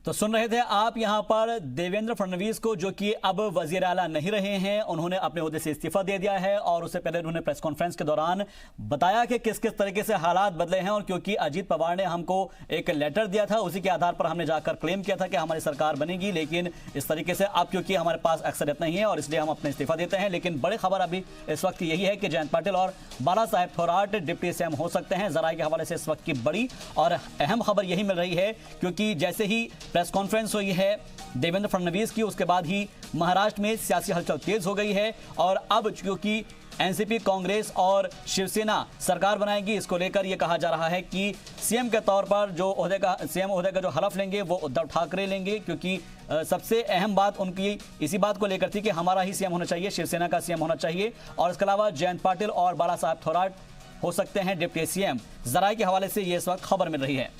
तो सुन रहे थे आप यहां पर देवेंद्र फडणवीस को, जो कि अब वजीर आला नहीं रहे हैं। उन्होंने अपने ओहदे से इस्तीफा दे दिया है और उससे पहले उन्होंने प्रेस कॉन्फ्रेंस के दौरान बताया कि किस किस तरीके से हालात बदले हैं। और क्योंकि अजीत पवार ने हमको एक लेटर दिया था, उसी के आधार पर हमने जाकर क्लेम किया था कि हमारी सरकार बनेगी, लेकिन इस तरीके से अब क्योंकि हमारे पास अक्सरियत नहीं है और इसलिए हम अपने इस्तीफा देते हैं। लेकिन बड़ी खबर अभी इस वक्त यही है कि जयंत पाटिल और बाला साहेब थोराट डिप्टी सीएम हो सकते हैं। जराये के हवाले से इस वक्त की बड़ी और अहम खबर यही मिल रही है, क्योंकि जैसे ही प्रेस कॉन्फ्रेंस हुई है देवेंद्र फडणवीस की, उसके बाद ही महाराष्ट्र में सियासी हलचल तेज हो गई है। और अब क्योंकि एनसीपी, कांग्रेस और शिवसेना सरकार बनाएगी, इसको लेकर यह कहा जा रहा है कि सीएम के तौर पर जो सीएम ओहदे का जो हलफ लेंगे वो उद्धव ठाकरे लेंगे। क्योंकि सबसे अहम बात उनकी इसी बात को लेकर थी कि हमारा ही सीएम होना चाहिए, शिवसेना का सीएम होना चाहिए। और इसके अलावा जयंत पाटिल और बाला साहेब थोराट हो सकते हैं डिप्टी सीएम। जराये के हवाले से यह इस वक्त खबर मिल रही है।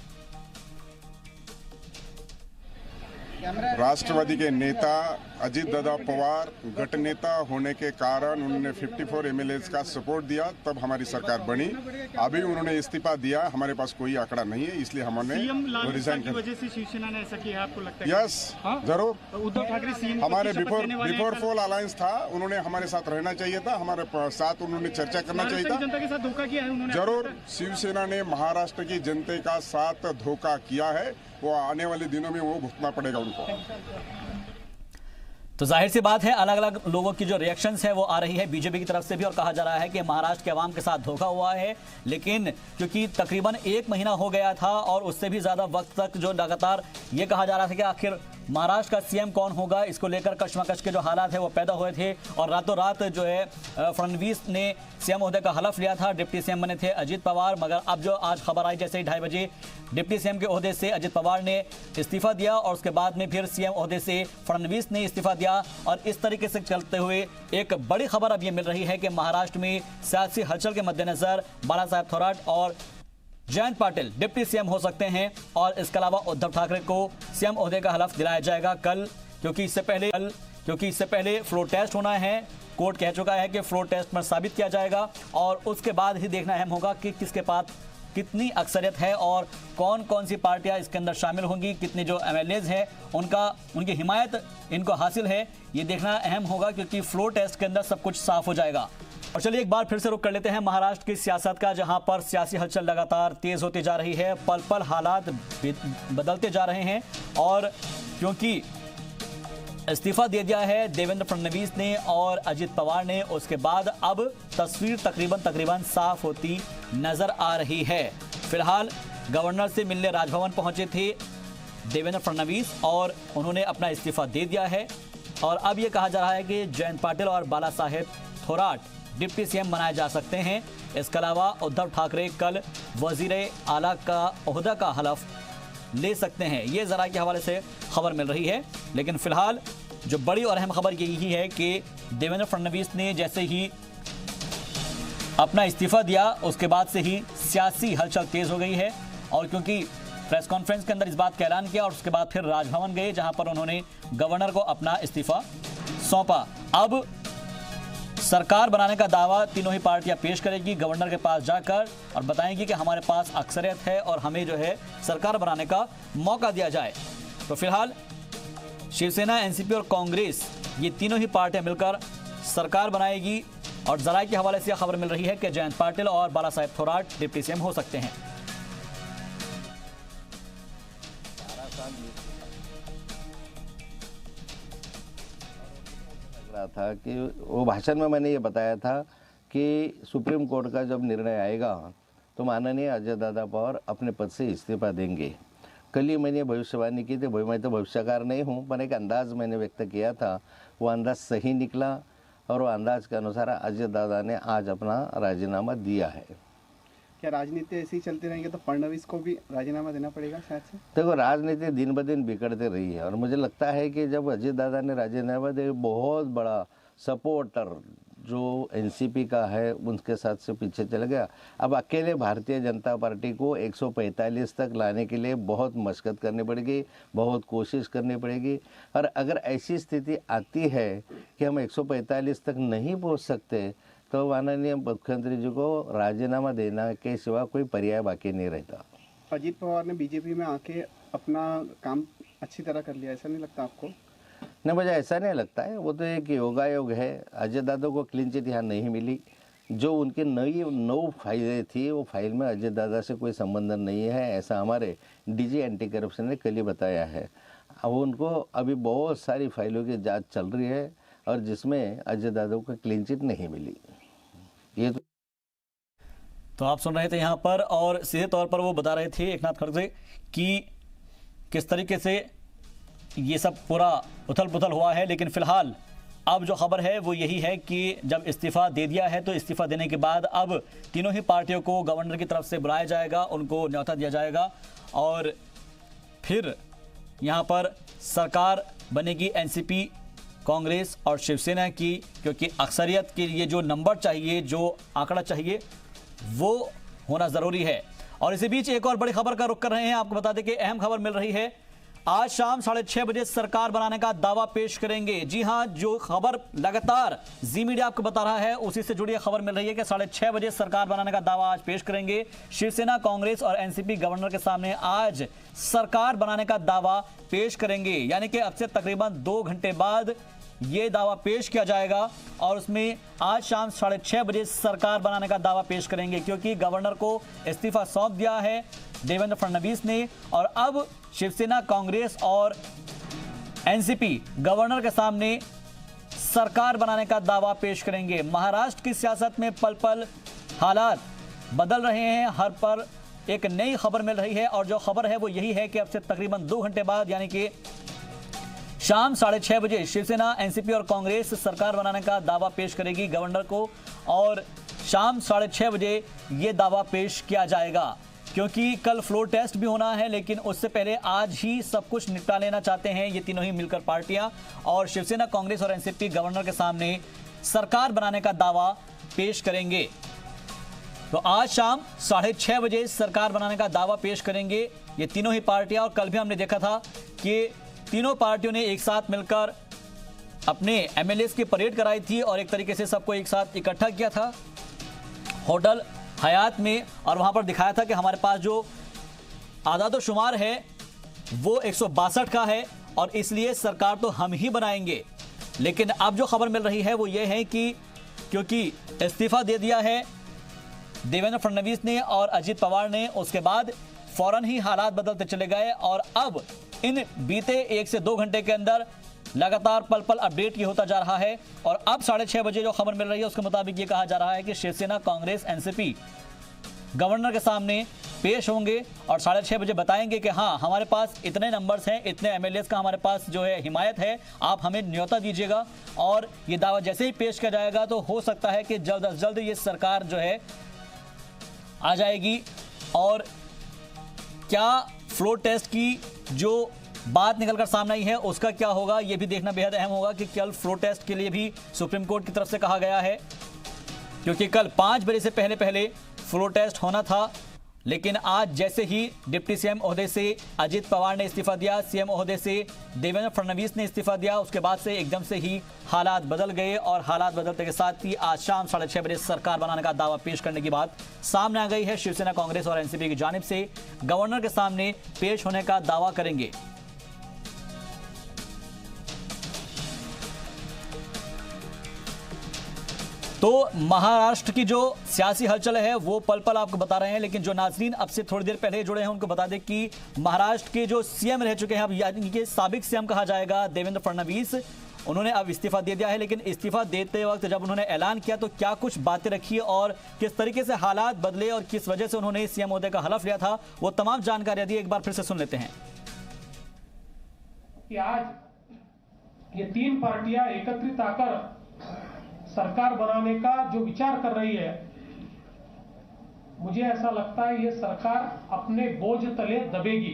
राष्ट्रवादी के नेता अजीत दादा पवार गट नेता होने के कारण उन्होंने 54 एमएलएज का सपोर्ट दिया, तब हमारी सरकार बनी। अभी उन्होंने इस्तीफा दिया, हमारे पास कोई आंकड़ा नहीं है, इसलिए हमने रिजाइन कर वजह से शिवसेना ने ऐसा किया, आपको लगता है? यस, जरूर। उद्धव ठाकरे सीएम हमारे बिफोर फॉल अलायंस था, उन्होंने हमारे साथ रहना चाहिए था, हमारे साथ उन्होंने चर्चा करना चाहिए था। जनता के साथ धोखा किया है उन्होंने। जरूर, शिवसेना ने महाराष्ट्र की जनता का साथ धोखा किया है, वो आने वाले दिनों में वो भुगतना पड़ेगा उनको। तो जाहिर सी बात है, अलग अलग लोगों की जो रिएक्शंस है वो आ रही है बीजेपी की तरफ से भी, और कहा जा रहा है कि महाराष्ट्र के अवाम के साथ धोखा हुआ है। लेकिन क्योंकि तकरीबन 1 महीना हो गया था और उससे भी ज्यादा वक्त तक जो लगातार ये कहा जा रहा था कि आखिर महाराष्ट्र का सीएम कौन होगा, इसको लेकर कशमकश के जो हालात है वो पैदा हुए थे। और रातों रात जो है फडणवीस ने सीएम ओहदे का हलफ लिया था, डिप्टी सीएम बने थे अजीत पवार। मगर अब जो आज खबर आई, जैसे ही 2:30 बजे डिप्टी सीएम के ओहदे से अजीत पवार ने इस्तीफा दिया और उसके बाद में फिर सीएम ओहदे से फडणवीस ने इस्तीफा दिया। और इस तरीके से चलते हुए एक बड़ी खबर अब ये मिल रही है कि महाराष्ट्र में सियासी हलचल के मद्देनजर बाला साहेब थोराट और जयंत पाटिल डिप्टी सीएम हो सकते हैं। और इसके अलावा उद्धव ठाकरे को सीएम ओहदे का हलफ दिलाया जाएगा कल, क्योंकि इससे पहले फ्लोर टेस्ट होना है। कोर्ट कह चुका है कि फ्लोर टेस्ट में साबित किया जाएगा और उसके बाद ही देखना अहम होगा कि किसके पास कितनी अक्सरियत है और कौन कौन सी पार्टियां इसके अंदर शामिल होंगी, कितने जो एमएलएज हैं उनकी हिमायत इनको हासिल है, ये देखना अहम होगा। क्योंकि फ्लोर टेस्ट के अंदर सब कुछ साफ हो जाएगा। और चलिए एक बार फिर से रुख कर लेते हैं महाराष्ट्र की सियासत का, जहां पर सियासी हलचल लगातार तेज होती जा रही है, पल पल हालात बदलते जा रहे हैं। और क्योंकि इस्तीफा दे दिया है देवेंद्र फडणवीस ने और अजीत पवार ने, उसके बाद अब तस्वीर तकरीबन साफ होती नजर आ रही है। फिलहाल गवर्नर से मिलने राजभवन पहुंचे थे देवेंद्र फडणवीस और उन्होंने अपना इस्तीफा दे दिया है। और अब यह कहा जा रहा है कि जयंत पाटिल और बाला साहेब थोराट डिप्टी सीएम बनाए जा सकते हैं। इसके अलावा उद्धव ठाकरे कल वजीर आला का ओहदा का हलफ ले सकते हैं। ये जराये के हवाले से खबर मिल रही है। लेकिन फिलहाल जो बड़ी और अहम खबर यही है कि देवेंद्र फडणवीस ने जैसे ही अपना इस्तीफा दिया, उसके बाद से ही सियासी हलचल तेज हो गई है। और क्योंकि प्रेस कॉन्फ्रेंस के अंदर इस बात का ऐलान किया और उसके बाद फिर राजभवन गए, जहां पर उन्होंने गवर्नर को अपना इस्तीफा सौंपा। अब सरकार बनाने का दावा तीनों ही पार्टियां पेश करेगी गवर्नर के पास जाकर और बताएंगी कि हमारे पास अक्सरियत है और हमें जो है सरकार बनाने का मौका दिया जाए। तो फिलहाल शिवसेना, एनसीपी और कांग्रेस, ये तीनों ही पार्टियां मिलकर सरकार बनाएगी। और जराये के हवाले से खबर मिल रही है कि जयंत पाटिल और बाला साहेब थोराट डिप्टी सीएम हो सकते हैं। था कि वो भाषण में मैंने ये बताया था कि सुप्रीम कोर्ट का जब निर्णय आएगा तो माननीय अजय दादा पवार अपने पद से इस्तीफा देंगे। कल ही मैंने भविष्यवाणी की थी, मैं तो भविष्यकार नहीं हूँ, पर एक अंदाज मैंने व्यक्त किया था, वो अंदाज सही निकला और वो अंदाज के अनुसार अजय दादा ने आज अपना राजीनामा दिया है। क्या राजनीति ऐसे ही चलती रहेंगे तो फडणवीस को भी राजीनामा देना पड़ेगा शायद से? देखो, राजनीति दिन ब दिन बिगड़ते रही है और मुझे लगता है कि जब अजय दादा ने राजीनामा दिया, बहुत बड़ा सपोर्टर जो एनसीपी का है उनके साथ से पीछे चला गया। अब अकेले भारतीय जनता पार्टी को 145 तक लाने के लिए बहुत मशक्कत करनी पड़ेगी, बहुत कोशिश करनी पड़ेगी। और अगर ऐसी स्थिति आती है कि हम 145 तक नहीं पहुंच सकते तो माननीय मुख्यमंत्री जी को राजीनामा देना के सिवा कोई पर्याय बाकी नहीं रहता। अजीत पवार ने बीजेपी में आके अपना काम अच्छी तरह कर लिया, ऐसा नहीं लगता आपको? नहीं, मुझे ऐसा नहीं लगता है। वो तो एक योगायोग है। अजय दादा को क्लीन चिट यहाँ नहीं मिली। जो उनकी नई फाइलें थी, वो फाइल में अजय दादा से कोई संबंध नहीं है, ऐसा हमारे डीजी एंटी करप्शन ने कल ही बताया है। अब उनको अभी बहुत सारी फाइलों की जांच चल रही है और जिसमें अजय दादा को क्लीन चिट नहीं मिली। ये तो आप सुन रहे थे यहाँ पर, और सीधे तौर पर वो बता रहे थे एकनाथ खड़गे कि किस तरीके से ये सब पूरा उथल पुथल हुआ है। लेकिन फिलहाल अब जो खबर है वो यही है कि जब इस्तीफा दे दिया है तो इस्तीफा देने के बाद अब तीनों ही पार्टियों को गवर्नर की तरफ से बुलाया जाएगा, उनको न्योता दिया जाएगा और फिर यहाँ पर सरकार बनेगी एनसीपी, कांग्रेस और शिवसेना की, क्योंकि अक्सरियत के लिए जो नंबर चाहिए, जो आंकड़ा चाहिए, वो होना ज़रूरी है। और इसी बीच एक और बड़ी खबर का रुख कर रहे हैं। आपको बता दें कि अहम खबर मिल रही है, आज शाम 6:30 बजे सरकार बनाने का दावा पेश करेंगे। जी हां, जो खबर लगातार जी मीडिया आपको बता रहा है उसी से जुड़ी खबर मिल रही है कि 6:30 बजे सरकार बनाने का दावा आज पेश करेंगे। शिवसेना, कांग्रेस और एनसीपी गवर्नर के सामने आज सरकार बनाने का दावा पेश करेंगे। यानी कि अब से तकरीबन 2 घंटे बाद ये दावा पेश किया जाएगा और उसमें आज शाम 6:30 बजे सरकार बनाने का दावा पेश करेंगे, क्योंकि गवर्नर को इस्तीफा सौंप दिया है देवेंद्र फडणवीस ने। और अब शिवसेना, कांग्रेस और एनसीपी गवर्नर के सामने सरकार बनाने का दावा पेश करेंगे। महाराष्ट्र की सियासत में पल पल हालात बदल रहे हैं, हर पर एक नई खबर मिल रही है और जो खबर है वो यही है कि अब से तकरीबन 2 घंटे बाद यानी कि शाम 6:30 बजे शिवसेना, एनसीपी और कांग्रेस सरकार बनाने का दावा पेश करेगी गवर्नर को और शाम 6:30 बजे ये दावा पेश किया जाएगा। क्योंकि कल फ्लोर टेस्ट भी होना है, लेकिन उससे पहले आज ही सब कुछ निपटा लेना चाहते हैं ये तीनों ही मिलकर पार्टियां। और शिवसेना, कांग्रेस और एनसीपी गवर्नर के सामने सरकार बनाने का दावा पेश करेंगे। तो आज शाम 6:30 बजे सरकार बनाने का दावा पेश करेंगे ये तीनों ही पार्टियां। और कल भी हमने देखा था कि तीनों पार्टियों ने एक साथ मिलकर अपने एमएलएस की परेड कराई थी और एक तरीके से सबको एक साथ इकट्ठा किया था होटल हयात में, और वहां पर दिखाया था कि हमारे पास जो आदादोशुमार है वो 162 का है और इसलिए सरकार तो हम ही बनाएंगे। लेकिन अब जो खबर मिल रही है वो ये है कि क्योंकि इस्तीफा दे दिया है देवेंद्र फडणवीस ने और अजित पवार ने, उसके बाद फौरन ही हालात बदलते चले गए और अब इन बीते 1 से 2 घंटे के अंदर लगातार पल पल अपडेट ये होता जा रहा है। और अब 6:30 बजे जो खबर मिल रही है उसके मुताबिक ये कहा जा रहा है कि शिवसेना, कांग्रेस, एनसीपी गवर्नर के सामने पेश होंगे और 6:30 बजे बताएंगे कि हाँ, हमारे पास इतने नंबर्स हैं, इतने एमएलएस का हमारे पास जो है हिमायत है, आप हमें न्योता दीजिएगा। और ये दावा जैसे ही पेश किया जाएगा तो हो सकता है कि जल्द अज जल्द ये सरकार जो है आ जाएगी। और क्या फ्लोर टेस्ट की जो बात निकलकर सामने आई है उसका क्या होगा ये भी देखना बेहद अहम होगा कि कल फ्लोर टेस्ट के लिए भी सुप्रीम कोर्ट की तरफ से कहा गया है, क्योंकि कल 5 बजे से पहले फ्लोर टेस्ट होना था। लेकिन आज जैसे ही डिप्टी सीएम ओहदे से अजित पवार ने इस्तीफा दिया, सीएम ओहदे से देवेंद्र फडणवीस ने इस्तीफा दिया, उसके बाद से एकदम से ही हालात बदल गए और हालात बदलते के साथ ही आज शाम 6:30 बजे सरकार बनाने का दावा पेश करने की बात सामने आ गई है। शिवसेना, कांग्रेस और एनसीपी की जानिब से गवर्नर के सामने पेश होने का दावा करेंगे। तो महाराष्ट्र की जो सियासी हलचल है वो पल पल आपको बता रहे हैं, लेकिन जो नाजरीन अब से थोड़ी देर पहले जुड़े हैं उनको बता दें कि महाराष्ट्र के जो सीएम रह चुके हैं, अब यानी कि साबिक सीएम कहा जाएगा देवेंद्र फडणवीस, उन्होंने अब इस्तीफा दे दिया है। लेकिन इस्तीफा देते वक्त जब उन्होंने ऐलान किया तो क्या कुछ बातें रखी और किस तरीके से हालात बदले और किस वजह से उन्होंने सीएम ओहदे का हलफ लिया था, वो तमाम जानकारियां दी, एक बार फिर से सुन लेते हैं। कि आज ये 3 पार्टियां एकत्रित आकर सरकार बनाने का जो विचार कर रही है, मुझे ऐसा लगता है ये सरकार अपने बोझ तले दबेगी,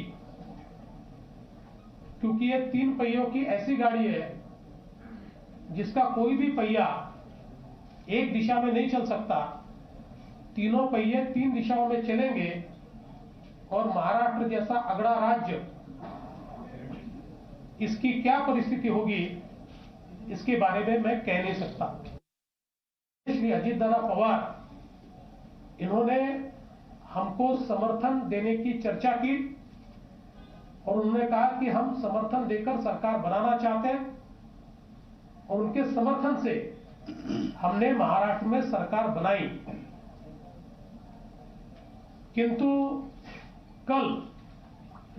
क्योंकि ये 3 पहियों की ऐसी गाड़ी है जिसका कोई भी पहिया एक दिशा में नहीं चल सकता। तीनों पहिए 3 दिशाओं में चलेंगे और महाराष्ट्र जैसा अगड़ा राज्य, इसकी क्या परिस्थिति होगी इसके बारे में मैं कह नहीं सकता। श्री अजित दादा पवार इन्होंने हमको समर्थन देने की चर्चा की और उन्होंने कहा कि हम समर्थन देकर सरकार बनाना चाहते हैं और उनके समर्थन से हमने महाराष्ट्र में सरकार बनाई। किंतु कल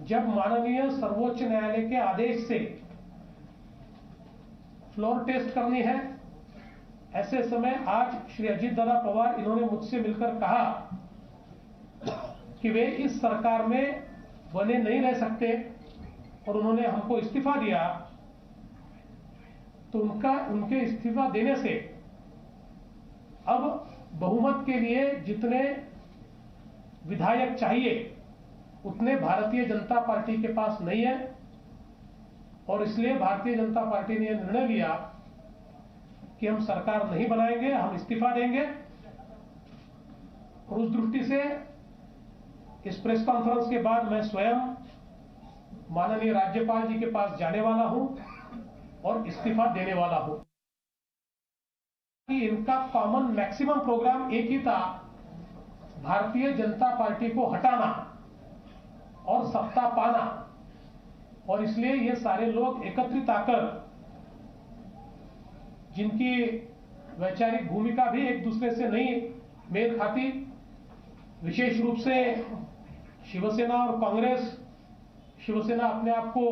जब माननीय सर्वोच्च न्यायालय के आदेश से फ्लोर टेस्ट करनी है, ऐसे समय आज श्री अजीत दादा पवार इन्होंने मुझसे मिलकर कहा कि वे इस सरकार में बने नहीं रह सकते और उन्होंने हमको इस्तीफा दिया, तो उनके इस्तीफा देने से अब बहुमत के लिए जितने विधायक चाहिए उतने भारतीय जनता पार्टी के पास नहीं है और इसलिए भारतीय जनता पार्टी ने यह निर्णय लिया कि हम सरकार नहीं बनाएंगे, हम इस्तीफा देंगे। और उस दृष्टि से इस प्रेस कॉन्फ्रेंस के बाद मैं स्वयं माननीय राज्यपाल जी के पास जाने वाला हूं और इस्तीफा देने वाला हूं। इनका कॉमन मैक्सिमम प्रोग्राम एक ही था, भारतीय जनता पार्टी को हटाना और सत्ता पाना, और इसलिए ये सारे लोग एकत्रित आकर, जिनकी वैचारिक भूमिका भी एक दूसरे से नहीं मेल खाती, विशेष रूप से शिवसेना और कांग्रेस, शिवसेना अपने आप को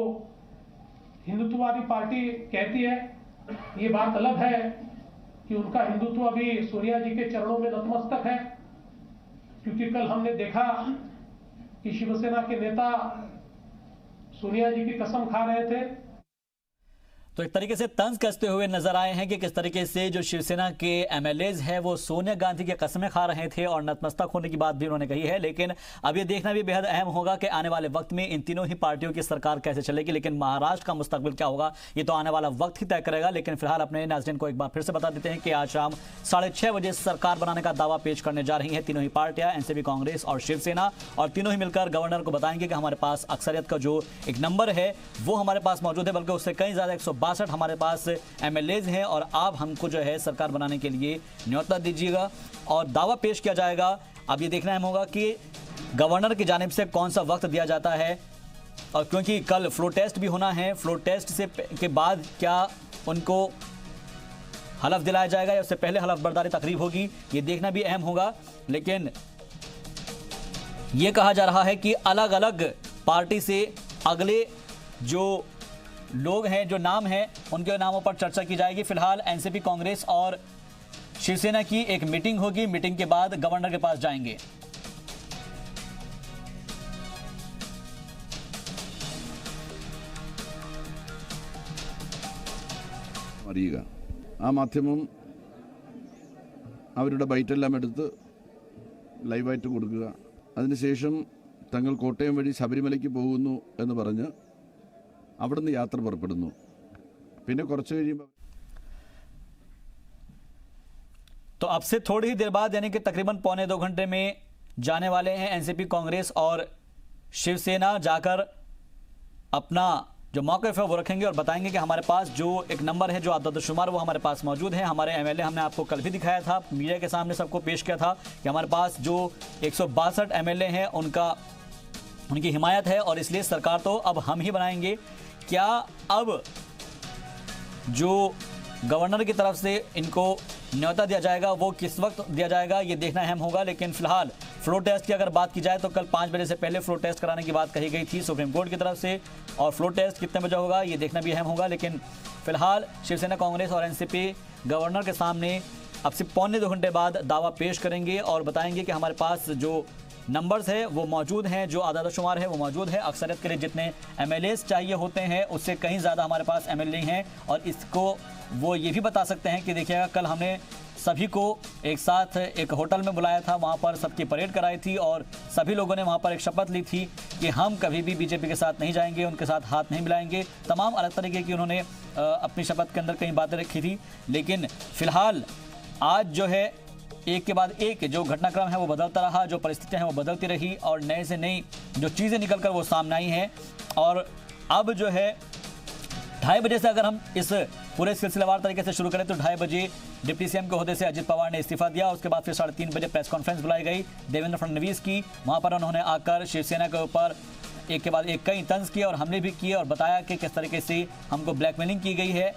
हिंदुत्ववादी पार्टी कहती है, ये बात अलग है कि उनका हिंदुत्व अभी सोनिया जी के चरणों में नतमस्तक है, क्योंकि कल हमने देखा कि शिवसेना के नेता सोनिया जी की कसम खा रहे थे। तो एक तरीके से तंज कसते हुए नजर आए हैं कि किस तरीके से जो शिवसेना के एमएलएज हैं वो सोनिया गांधी की कस्में खा रहे थे और नतमस्तक होने की बात भी उन्होंने कही है। लेकिन अब ये देखना भी बेहद अहम होगा कि आने वाले वक्त में इन तीनों ही पार्टियों की सरकार कैसे चलेगी, लेकिन महाराष्ट्र का मुस्तकबिल क्या होगा ये तो आने वाला वक्त ही तय करेगा। लेकिन फिलहाल अपने नाज़रीन को एक बार फिर से बता देते हैं कि आज शाम 6:30 बजे सरकार बनाने का दावा पेश करने जा रही है तीनों ही पार्टियां, एनसीपी, कांग्रेस और शिवसेना, और तीनों ही मिलकर गवर्नर को बताएंगे कि हमारे पास अक्सरियत का जो एक नंबर है वो हमारे पास मौजूद है, बल्कि उससे कहीं ज्यादा 162 हमारे पास एमएलएज हैं और आप हमको जो है सरकार बनाने के लिए न्योता दीजिएगा और दावा पेश किया जाएगा। अब ये देखना होगा कि गवर्नर की जानिब से कौन सा वक्त दिया जाता है, और क्योंकि कल फ्लोर टेस्ट भी होना है, फ्लोर टेस्ट से के बाद क्या उनको हलफ दिलाया जाएगा या उससे पहले हलफ बर्दारी तकरीब होगी, ये देखना भी अहम होगा। लेकिन ये कहा जा रहा है कि अलग अलग पार्टी से अगले जो लोग हैं, जो नाम हैं, उनके नामों पर चर्चा की जाएगी। फिलहाल एनसीपी, कांग्रेस और शिवसेना की एक मीटिंग होगी, मीटिंग के बाद गवर्नर के पास जाएंगे। അറിയുക ആ മാധ്യമം അവരുടെ ബൈറ്റെല്ലാം എടുത്ത് ലൈവായിട്ട് കൊടുക്കുക. അതിനുശേഷം തങ്ങൾ കോട്ടയം വഴി ശബരിമലയ്ക്ക് പോകുന്നു എന്ന് പറഞ്ഞ് അവിടുന്ന് യാത്ര പുറപ്പെടുന്നു. പിന്നെ കുറച്ച് കഴിയുമ്പോൾ तो अब से थोड़ी ही देर बाद यानी कि तकरीबन 1.25 घंटे में जाने वाले हैं एनसीपी, कांग्रेस और शिवसेना, जाकर अपना जो मौक़िफ़ है वो रखेंगे और बताएंगे कि हमारे पास जो एक नंबर है, जो आदतशुमार, वो हमारे पास मौजूद है। हमारे एमएलए हमने आपको कल भी दिखाया था, मीडिया के सामने सबको पेश किया था कि हमारे पास जो 162 एमएलए हैं उनकी हिमायत है और इसलिए सरकार तो अब हम ही बनाएंगे। क्या अब जो गवर्नर की तरफ से इनको न्योता दिया जाएगा वो किस वक्त दिया जाएगा ये देखना अहम होगा। लेकिन फिलहाल फ्लोर टेस्ट की अगर बात की जाए तो कल 5 बजे से पहले फ्लोर टेस्ट कराने की बात कही गई थी सुप्रीम कोर्ट की तरफ से, और फ्लोर टेस्ट कितने बजे होगा ये देखना भी अहम होगा। लेकिन फिलहाल शिवसेना, कांग्रेस और एनसीपी गवर्नर के सामने अब से 1.25 घंटे बाद दावा पेश करेंगे और बताएंगे कि हमारे पास जो नंबर्स है वो मौजूद हैं, जो आदादशुमार है वो मौजूद है। अक्सरियत के लिए जितने एमएलएस चाहिए होते हैं उससे कहीं ज़्यादा हमारे पास एमएलए हैं, और इसको वो ये भी बता सकते हैं कि देखिएगा कल हमने सभी को एक साथ एक होटल में बुलाया था, वहाँ पर सबकी परेड कराई थी और सभी लोगों ने वहाँ पर एक शपथ ली थी कि हम कभी भी बीजेपी के साथ नहीं जाएंगे, उनके साथ हाथ नहीं मिलाएंगे। तमाम अलग तरीके की उन्होंने अपनी शपथ के अंदर कई बातें रखी थी। लेकिन फिलहाल आज जो है एक के बाद एक जो घटनाक्रम है वो बदलता रहा, जो परिस्थितियां हैं वो बदलती रही और नए से नई जो चीज़ें निकलकर वो सामने आई हैं। और अब जो है 2:30 बजे से अगर हम इस पूरे सिलसिलेवार तरीके से शुरू करें तो 2:30 बजे डिप्टी सीएम के ओहदे से अजित पवार ने इस्तीफा दिया। उसके बाद फिर 3:30 बजे प्रेस कॉन्फ्रेंस बुलाई गई देवेंद्र फडणवीस की, वहाँ पर उन्होंने आकर शिवसेना के ऊपर एक के बाद एक कई तंज किए और हमले भी किए और बताया कि किस तरीके से हमको ब्लैकमेलिंग की गई है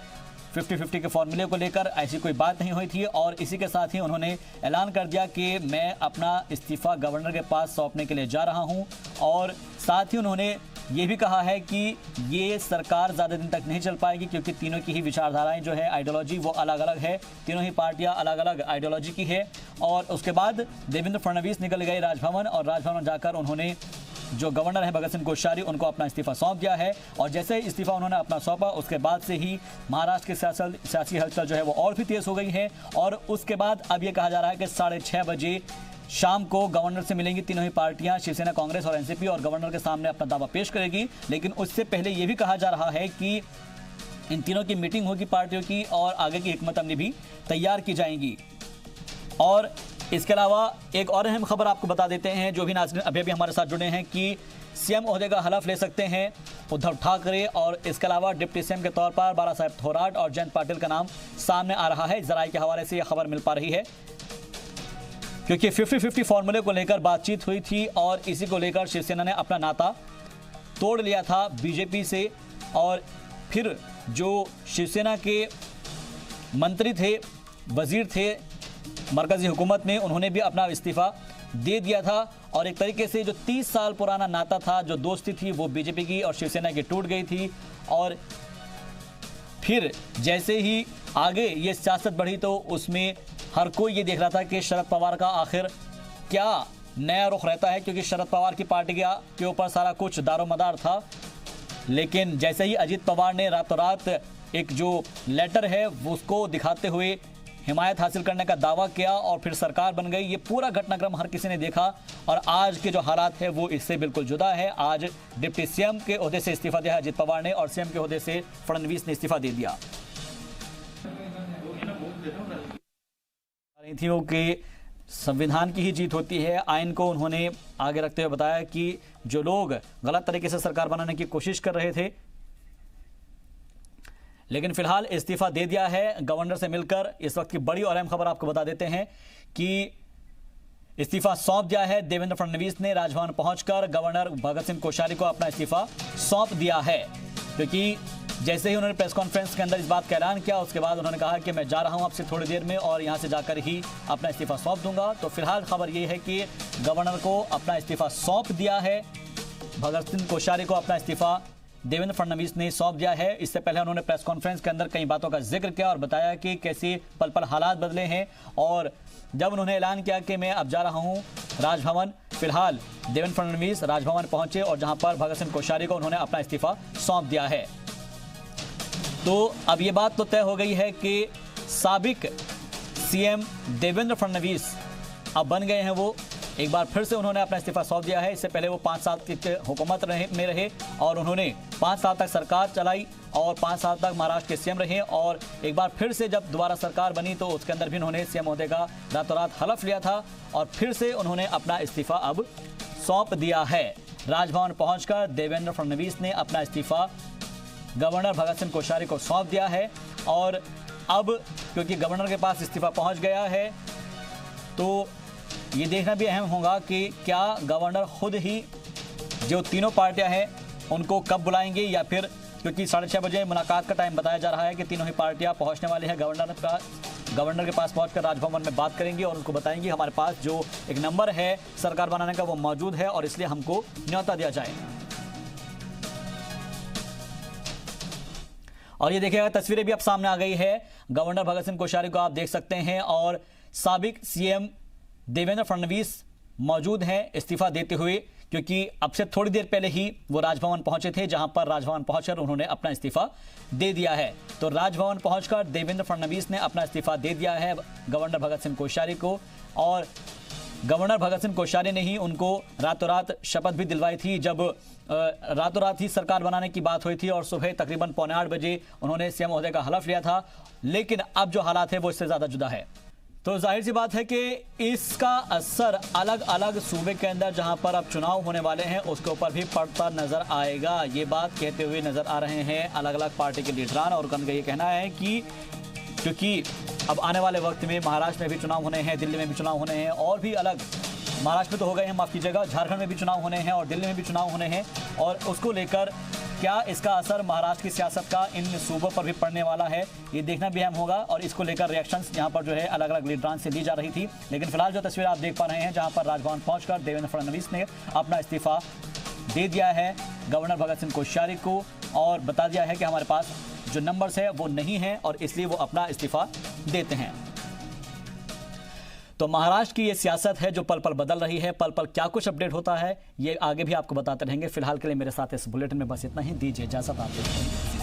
50-50 के फॉर्मूले को लेकर। ऐसी कोई बात नहीं हुई थी और इसी के साथ ही उन्होंने ऐलान कर दिया कि मैं अपना इस्तीफा गवर्नर के पास सौंपने के लिए जा रहा हूं और साथ ही उन्होंने ये भी कहा है कि ये सरकार ज़्यादा दिन तक नहीं चल पाएगी क्योंकि तीनों की ही विचारधाराएं जो है आइडियोलॉजी वो अलग अलग है, तीनों ही पार्टियां अलग अलग आइडियोलॉजी की है। और उसके बाद देवेंद्र फडणवीस निकल गए राजभवन और राजभवन जाकर उन्होंने जो गवर्नर है भगत सिंह कोश्यारी उनको अपना इस्तीफा सौंप दिया है और जैसे ही इस्तीफा उन्होंने अपना सौंपा उसके बाद से ही महाराष्ट्र की सियासी हलचल जो है वो और भी तेज हो गई है और उसके बाद अब ये कहा जा रहा है कि 6:30 बजे शाम को गवर्नर से मिलेंगी तीनों ही पार्टियां, शिवसेना, कांग्रेस और एनसीपी, और गवर्नर के सामने अपना दावा पेश करेगी। लेकिन उससे पहले ये भी कहा जा रहा है कि इन तीनों की मीटिंग होगी पार्टियों की और आगे की हिकमत अमली भी तैयार की जाएंगी। और इसके अलावा एक और अहम खबर आपको बता देते हैं, जो भी नाज़रीन अभी हमारे साथ जुड़े हैं, कि सीएम ओहदे का हलफ ले सकते हैं उद्धव ठाकरे और इसके अलावा डिप्टी सीएम के तौर पर बाला साहेब थोराट और जयंत पाटिल का नाम सामने आ रहा है। जराये के हवाले से यह खबर मिल पा रही है क्योंकि 50-50 फॉर्मूले को लेकर बातचीत हुई थी और इसी को लेकर शिवसेना ने अपना नाता तोड़ लिया था बीजेपी से और फिर जो शिवसेना के मंत्री थे, वजीर थे मरकजी हुकूमत में, उन्होंने भी अपना इस्तीफा दे दिया था और एक तरीके से जो 30 साल पुराना नाता था, जो दोस्ती थी, वो बीजेपी की और शिवसेना की टूट गई थी। और फिर जैसे ही आगे ये सियासत बढ़ी तो उसमें हर कोई ये देख रहा था कि शरद पवार का आखिर क्या नया रुख रहता है, क्योंकि शरद पवार की पार्टी के ऊपर सारा कुछ दारोमदार था। लेकिन जैसे ही अजीत पवार ने रातों रात एक जो लेटर है उसको दिखाते हुए हिमायत हासिल करने का दावा किया और फिर सरकार बन गई, ये पूरा घटनाक्रम हर किसी ने देखा और आज के जो हालात है वो इससे बिल्कुल जुदा है। आज डिप्टी सीएम के ओहदे से इस्तीफा दिया अजीत पवार ने और सीएम के ओहदे से फडणवीस ने इस्तीफा दे दिया। थी वो कि संविधान की ही जीत होती है, आइन को उन्होंने आगे रखते हुए बताया कि जो लोग गलत तरीके से सरकार बनाने की कोशिश कर रहे थे, लेकिन फिलहाल इस्तीफा दे दिया है गवर्नर से मिलकर। इस वक्त की बड़ी और अहम खबर आपको बता देते हैं कि इस्तीफा सौंप दिया है देवेंद्र फडणवीस ने। राजभवन पहुंचकर गवर्नर भगत सिंह कोश्यारी को अपना इस्तीफा सौंप दिया है, क्योंकि जैसे ही उन्होंने प्रेस कॉन्फ्रेंस के अंदर इस बात का ऐलान किया उसके बाद उन्होंने कहा कि मैं जा रहा हूं आपसे थोड़ी देर में और यहां से जाकर ही अपना इस्तीफा सौंप दूंगा। तो फिलहाल खबर ये है कि गवर्नर को अपना इस्तीफा सौंप दिया है, भगत सिंह कोश्यारी को अपना इस्तीफा देवेंद्र फडणवीस ने सौंप दिया है। इससे पहले उन्होंने प्रेस कॉन्फ्रेंस के अंदर कई बातों का जिक्र किया और बताया कि कैसे पल पल हालात बदले हैं और जब उन्होंने ऐलान किया कि मैं अब जा रहा हूं राजभवन, फिलहाल देवेंद्र फडणवीस राजभवन पहुंचे और जहां पर भगत सिंह कोश्यारी को उन्होंने अपना इस्तीफा सौंप दिया है। तो अब ये बात तो तय हो गई है कि साबिक सीएम देवेंद्र फडणवीस अब बन गए हैं वो। एक बार फिर से उन्होंने अपना इस्तीफा सौंप दिया है। इससे पहले वो 5 साल की हुकूमत में रहे और उन्होंने 5 साल तक सरकार चलाई और 5 साल तक महाराष्ट्र के सीएम रहे और एक बार फिर से जब दोबारा सरकार बनी तो उसके अंदर भी उन्होंने सीएम ओहदे का रातों रात हलफ लिया था और फिर से उन्होंने अपना इस्तीफा अब सौंप दिया है। राजभवन पहुंचकर देवेंद्र फडणवीस ने अपना इस्तीफा गवर्नर भगत सिंह कोश्यारी को सौंप दिया है और अब क्योंकि गवर्नर के पास इस्तीफा पहुंच गया है तो ये देखना भी अहम होगा कि क्या गवर्नर खुद ही जो तीनों पार्टियां हैं उनको कब बुलाएंगे या फिर, क्योंकि 6:30 बजे मुलाकात का टाइम बताया जा रहा है कि तीनों ही पार्टियां पहुंचने वाली हैं गवर्नर के पास पहुंचकर राजभवन में बात करेंगी और उनको बताएंगे हमारे पास जो एक नंबर है सरकार बनाने का वो मौजूद है और इसलिए हमको न्योता दिया जाए। और ये देखिएगा तस्वीरें भी अब सामने आ गई है, गवर्नर भगत सिंह कोश्यारी को आप देख सकते हैं और साबिक सीएम देवेंद्र फडणवीस मौजूद हैं इस्तीफा देते हुए, क्योंकि अब से थोड़ी देर पहले ही वो राजभवन पहुंचे थे जहां पर राजभवन पहुंचकर उन्होंने अपना इस्तीफा दे दिया है। तो राजभवन पहुंचकर देवेंद्र फडणवीस ने अपना इस्तीफा दे दिया है गवर्नर भगत सिंह कोश्यारी को और गवर्नर भगत सिंह कोश्यारी ने ही उनको रातों रात शपथ भी दिलवाई थी जब रातों रात ही सरकार बनाने की बात हुई थी और सुबह तकरीबन 7:45 बजे उन्होंने सीएम ओहदे का हलफ लिया था। लेकिन अब जो हालात है वो इससे ज़्यादा जुदा है। तो जाहिर सी बात है कि इसका असर अलग अलग सूबे के अंदर जहां पर अब चुनाव होने वाले हैं उसके ऊपर भी पड़ता नजर आएगा। ये बात कहते हुए नजर आ रहे हैं अलग अलग पार्टी के लीडरान और उनका ये कहना है कि क्योंकि अब आने वाले वक्त में महाराष्ट्र में भी चुनाव होने हैं, दिल्ली में भी चुनाव होने हैं और भी अलग महाराष्ट्र में तो हो गए हैं, माफ कीजिएगा, झारखंड में भी चुनाव होने हैं और दिल्ली में भी चुनाव होने हैं, और उसको लेकर क्या इसका असर महाराष्ट्र की सियासत का इन सूबों पर भी पड़ने वाला है, ये देखना भी अहम होगा। और इसको लेकर रिएक्शंस यहाँ पर जो है अलग अलग लीडरान से दी जा रही थी। लेकिन फिलहाल जो तस्वीर आप देख पा रहे हैं, जहाँ पर राजभवन पहुंचकर देवेंद्र फडणवीस ने अपना इस्तीफा दे दिया है गवर्नर भगत सिंह कोश्यारी को, और बता दिया है कि हमारे पास जो नंबर्स है वो नहीं है और इसलिए वो अपना इस्तीफा देते हैं। तो महाराष्ट्र की ये सियासत है जो पल पल बदल रही है। पल पल क्या कुछ अपडेट होता है ये आगे भी आपको बताते रहेंगे। फिलहाल के लिए मेरे साथ इस बुलेटिन में बस इतना ही। दीजिए इजाजत, आप देखते हैं।